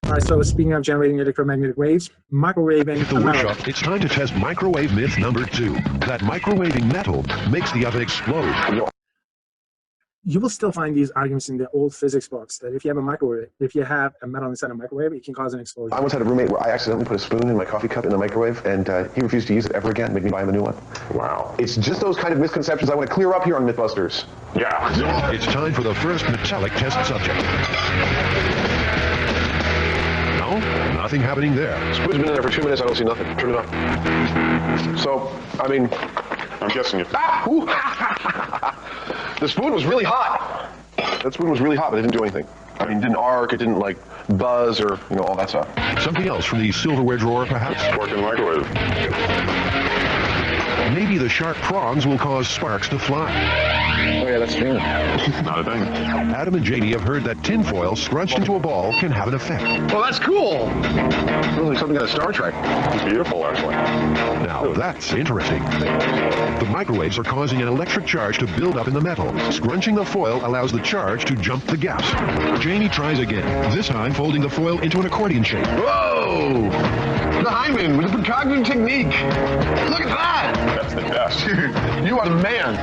All right, so speaking of generating electromagnetic waves, microwaving The workshop, it's time to test microwave myth number 2. That microwaving metal makes the oven explode. You will still find these arguments in the old physics books that if you have a microwave, if you have a metal inside a microwave, it can cause an explosion. I once had a roommate where I accidentally put a spoon in my coffee cup in the microwave, and he refused to use it ever again, made me buy him a new one. Wow. It's just those kind of misconceptions I want to clear up here on Mythbusters. Yeah. It's time for the first metallic test subject. No, nothing happening there. Spoon's been in there for 2 minutes, I don't see nothing. Turn it off. So, I mean, I'm guessing it. The spoon was really hot. That spoon was really hot, but it didn't do anything. I mean, it didn't arc, it didn't like buzz or, you know, all that stuff. Something else from the silverware drawer, perhaps? Working microwave. Maybe the sharp prongs will cause sparks to fly. Oh yeah, that's true. Not a thing. Adam and Jamie have heard that tinfoil scrunched into a ball can have an effect. Well, that's cool. It feels like something out of Star Trek. It's beautiful, actually. Now, that's interesting. The microwaves are causing an electric charge to build up in the metal. Scrunching the foil allows the charge to jump the gaps. Jamie tries again, this time folding the foil into an accordion shape. Whoa! The Hyman with the precognitive technique. Look at that! That's the best. Dude, you are the man.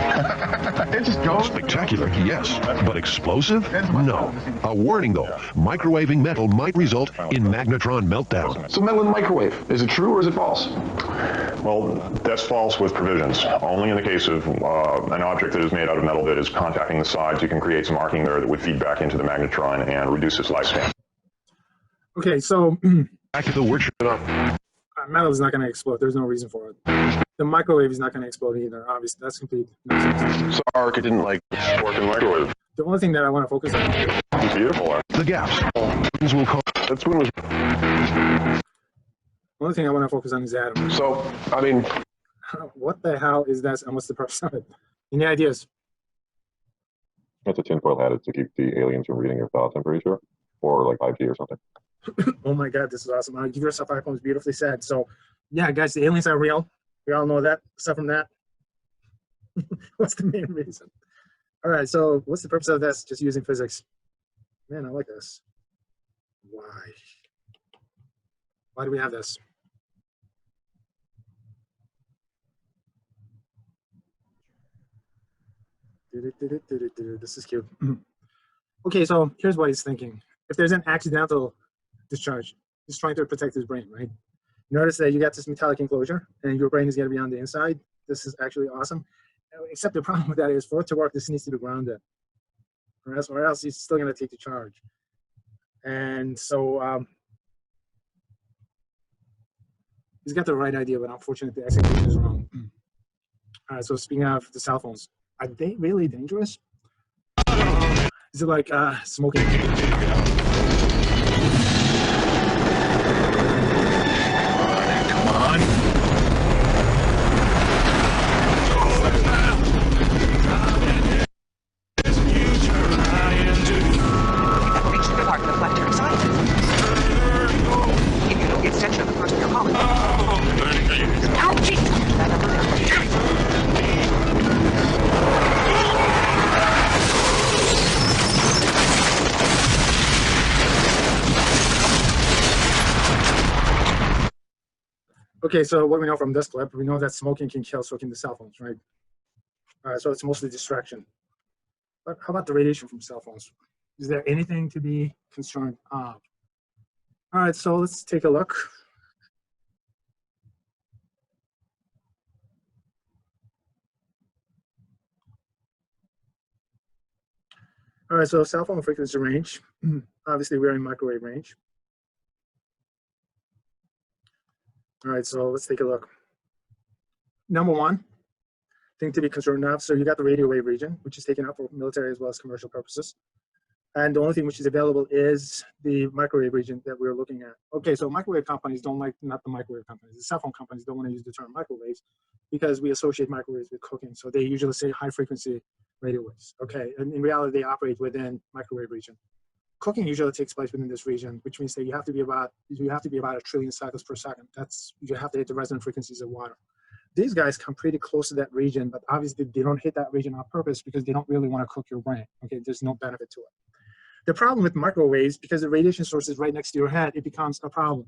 It just goes. Spectacular, yes. But explosive? No. A warning, though. Microwaving metal might result in magnetron meltdown. So metal in the microwave, is it true or is it false? Well, that's false with provisions. Only in the case of an object that is made out of metal that is contacting the sides, you can create some arcing there that would feed back into the magnetron and reduce its lifespan. Okay, so Back to the workshop. metal is not going to explode. There's no reason for it. The microwave is not going to explode either. Obviously, that's complete nonsense. So arc, it didn't like work in the microwave. The only thing that I want to focus on. It's beautiful. The gaps. Will cause. That spoon was. The only thing I want to focus on is Adam. So, I mean, What the hell is that, and what's the purpose of it? Any ideas? That's a tinfoil hat. It's to keep the aliens from reading your thoughts, I'm pretty sure. Or like 5G or something. Oh my God, this is awesome. Give yourself iPhones, beautifully said. So, yeah, guys, the aliens are real. We all know that. Aside from that, what's the main reason? All right, so what's the purpose of this? Just using physics. Man, I like this. Why? Why do we have this? This is cute. Okay, so here's what he's thinking. If there's an accidental discharge, he's trying to protect his brain, right? Notice that you got this metallic enclosure and your brain is going to be on the inside. This is actually awesome. Except the problem with that is for it to work, this needs to be grounded. Or else he's still going to take the charge. And so he's got the right idea, but unfortunately the execution is wrong. All right, so speaking of the cell phones, are they really dangerous? Is it like smoking? Come on. Reach the department of Electric Sciences. If you know the extension of the person you're calling. Ouchie! That number Okay, so what we know from this clip, we know that smoking can kill, so can the cell phones, right? All right, so it's mostly distraction. But how about the radiation from cell phones? Is there anything to be concerned of? All right, so let's take a look. All right, so cell phone frequency range. Obviously, we're in microwave range. All right, so let's take a look. Number one thing to be concerned of, so you got the radio wave region, which is taken up for military as well as commercial purposes. And the only thing which is available is the microwave region that we're looking at. Okay, so microwave companies don't like, not the microwave companies, the cell phone companies don't want to use the term microwaves because we associate microwaves with cooking. So they usually say high frequency radio waves. Okay, and in reality, they operate within microwave region. Cooking usually takes place within this region, which means that you have to be about 1 trillion cycles per second. That's, you have to hit the resonant frequencies of water. These guys come pretty close to that region, but obviously they don't hit that region on purpose because they don't really want to cook your brain. Okay, there's no benefit to it. The problem with microwaves, because the radiation source is right next to your head, it becomes a problem.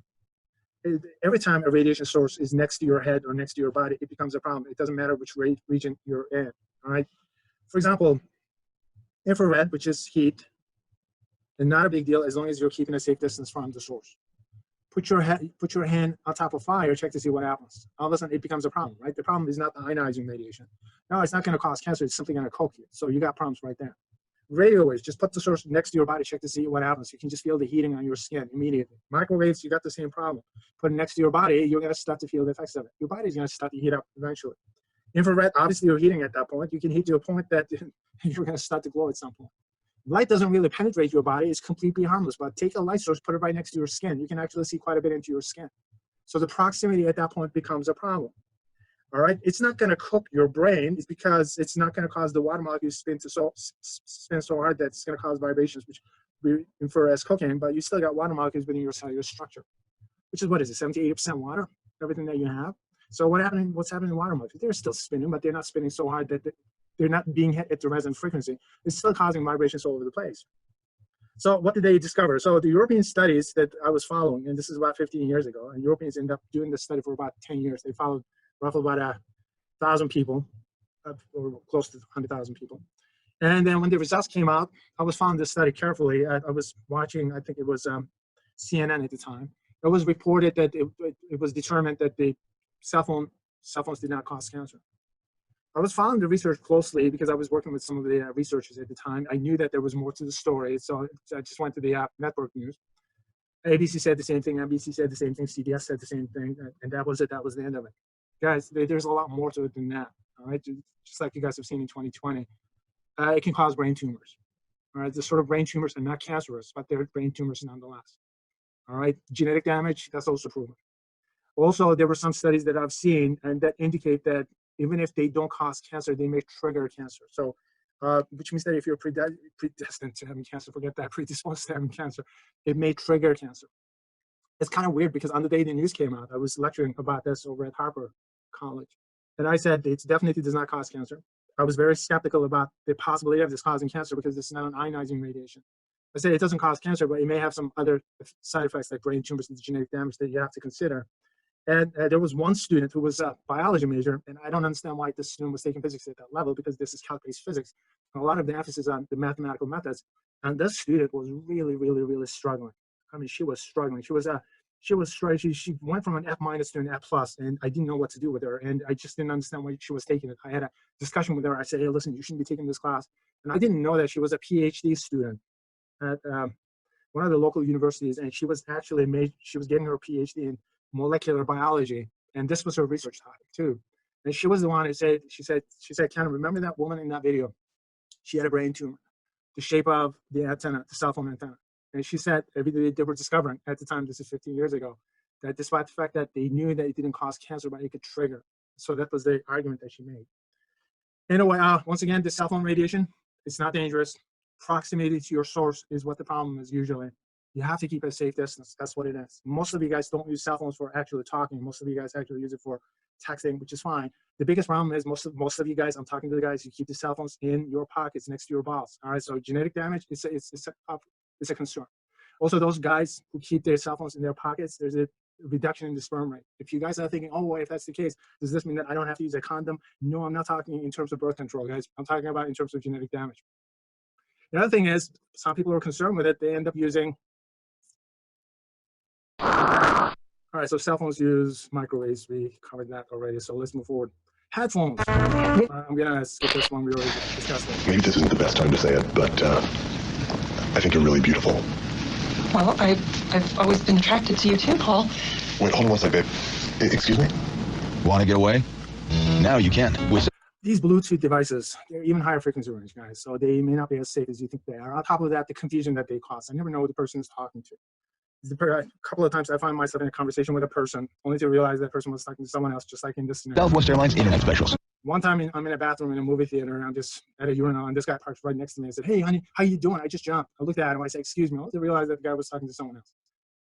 Every time a radiation source is next to your head or next to your body, it becomes a problem. It doesn't matter which region you're in, all right? For example, infrared, which is heat, and not a big deal as long as you're keeping a safe distance from the source. Put your hand on top of fire, check to see what happens. All of a sudden, it becomes a problem, right? The problem is not the ionizing radiation. No, it's not going to cause cancer. It's simply going to coke you. So you got problems right there. Radio waves, just put the source next to your body, check to see what happens. You can just feel the heating on your skin immediately. Microwaves, you got the same problem. Put it next to your body, you're going to start to feel the effects of it. Your body's going to start to heat up eventually. Infrared, obviously, you're heating at that point. You can heat to a point that you're going to start to glow at some point. Light doesn't really penetrate your body. It's completely harmless. But take a light source, put it right next to your skin. You can actually see quite a bit into your skin. So the proximity at that point becomes a problem. All right, it's not going to cook your brain. It's because it's not going to cause the water molecules spin so hard that it's going to cause vibrations, which we infer as cooking. But you still got water molecules within your cellular structure, which is what is it, 70–80% water, everything that you have. So what's happening in water molecules? They're still spinning, but they're not spinning so hard that they're not being hit at the resonant frequency. It's still causing vibrations all over the place. So what did they discover? So the European studies that I was following, and this is about 15 years ago, and Europeans ended up doing this study for about 10 years. They followed roughly about 1,000 people, or close to 100,000 people. And then when the results came out, I was following this study carefully. I was watching, I think it was CNN at the time. It was reported that it was determined that the cell phones did not cause cancer. I was following the research closely because I was working with some of the researchers at the time. I knew that there was more to the story, so I just went to the network news. ABC said the same thing, NBC said the same thing, CBS said the same thing, and that was it. That was the end of it. Guys, there's a lot more to it than that, all right? Just like you guys have seen in 2020. It can cause brain tumors, all right? The sort of brain tumors are not cancerous, but they're brain tumors nonetheless, all right? Genetic damage, that's also proven. Also, there were some studies that I've seen and that indicate that even if they don't cause cancer, they may trigger cancer. So, which means that if you're predestined to having cancer, forget that, predisposed to having cancer, it may trigger cancer. It's kind of weird because on the day the news came out, I was lecturing about this over at Harper College. And I said, it definitely does not cause cancer. I was very skeptical about the possibility of this causing cancer because this is not an ionizing radiation. I said it doesn't cause cancer, but it may have some other side effects like brain tumors and genetic damage that you have to consider. And there was one student who was a biology major, and I don't understand why this student was taking physics at that level because this is calc-based physics. And a lot of the emphasis on the mathematical methods. And this student was really, really, really struggling. I mean, she was struggling. She went from an F- to an F+, and I didn't know what to do with her. And I just didn't understand why she was taking it. I had a discussion with her. I said, hey, listen, you shouldn't be taking this class. And I didn't know that she was a PhD student at one of the local universities. And she was actually she was getting her PhD in molecular biology. And this was her research topic too. And she was the one who said, she said, Ken, remember that woman in that video? She had a brain tumor, the shape of the antenna, the cell phone antenna. And she said, they were discovering at the time, this is 15 years ago, that despite the fact that they knew that it didn't cause cancer, but it could trigger. So that was the argument that she made. Anyway, once again, the cell phone radiation, it's not dangerous. Proximity to your source is what the problem is usually. You have to keep a safe distance. That's what it is. Most of you guys don't use cell phones for actually talking. Most of you guys actually use it for texting, which is fine. The biggest problem is most of you guys, I'm talking to the guys, you keep the cell phones in your pockets next to your balls. All right, so genetic damage, it's a concern. Also, those guys who keep their cell phones in their pockets, there's a reduction in the sperm rate. If you guys are thinking, oh, well, if that's the case, does this mean that I don't have to use a condom? No, I'm not talking in terms of birth control, guys. I'm talking about in terms of genetic damage. The other thing is, some people are concerned with it. They end up using. All right, so cell phones use microwaves. We covered that already, so let's move forward. Headphones. I'm gonna skip this one. We already discussed it. Maybe this isn't the best time to say it, but I think you're really beautiful. Well, I've always been attracted to you too, Paul. Wait, hold on one sec, babe. Excuse me? Want to get away? Now you can. These Bluetooth devices, they're even higher frequency range, guys, so they may not be as safe as you think they are. On top of that, the confusion that they cause. I never know who the person is talking to. A couple of times I find myself in a conversation with a person, only to realize that person was talking to someone else, just like in this scenario. Southwest Airlines Internet Specials. One time I'm in a bathroom in a movie theater, and I'm just at a urinal, and this guy parks right next to me and said, hey, honey, how you doing? I just jumped. I looked at him, I said, excuse me. I only to realize that the guy was talking to someone else.